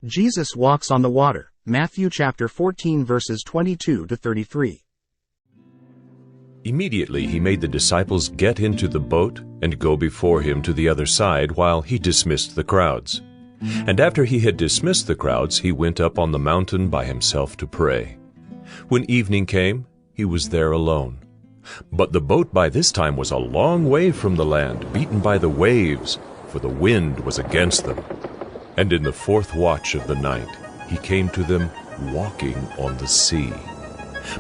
Jesus walks on the water. Matthew chapter 14 verses 22 to 33. Immediately he made the disciples get into the boat and go before him to the other side while he dismissed the crowds. And after he had dismissed the crowds, he went up on the mountain by himself to pray. When evening came, he was there alone. But the boat by this time was a long way from the land, beaten by the waves, for the wind was against them. And in the fourth watch of the night, he came to them walking on the sea.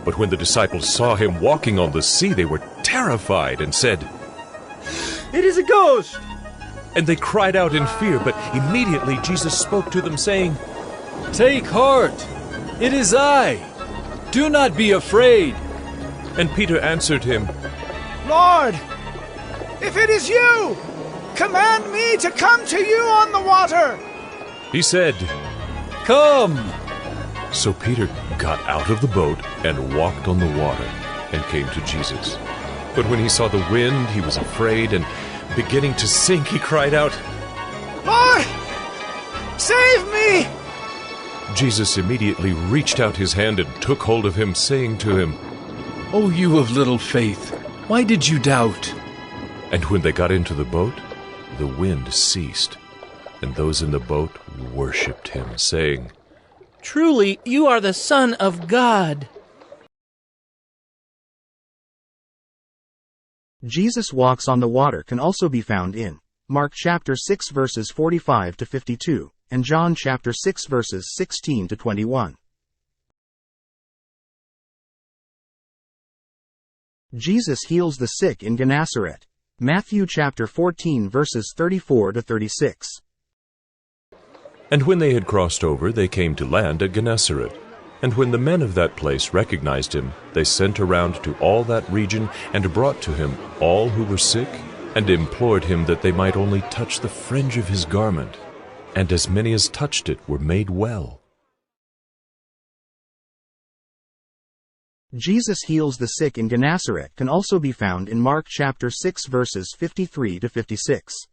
But when the disciples saw him walking on the sea, they were terrified and said, "It is a ghost!" And they cried out in fear, but immediately Jesus spoke to them, saying, "Take heart! It is I! Do not be afraid!" And Peter answered him, "Lord, if it is you, command me to come to you on the water." He said, "Come!" So Peter got out of the boat and walked on the water and came to Jesus. But when he saw the wind, he was afraid, and beginning to sink, he cried out, "Lord, save me!" Jesus immediately reached out his hand and took hold of him, saying to him, "O you of little faith, why did you doubt?" And when they got into the boat, the wind ceased, and those in the boat worshipped him, saying, "Truly, you are the Son of God." Jesus walks on the water can also be found in Mark chapter 6 verses 45 to 52, and John chapter 6 verses 16 to 21. Jesus heals the sick in Gennesaret. Matthew chapter 14 verses 34 to 36. And when they had crossed over, they came to land at Gennesaret. And when the men of that place recognized him, they sent around to all that region and brought to him all who were sick, and implored him that they might only touch the fringe of his garment. And as many as touched it were made well. Jesus heals the sick in Gennesaret can also be found in Mark chapter 6 verses 53 to 56.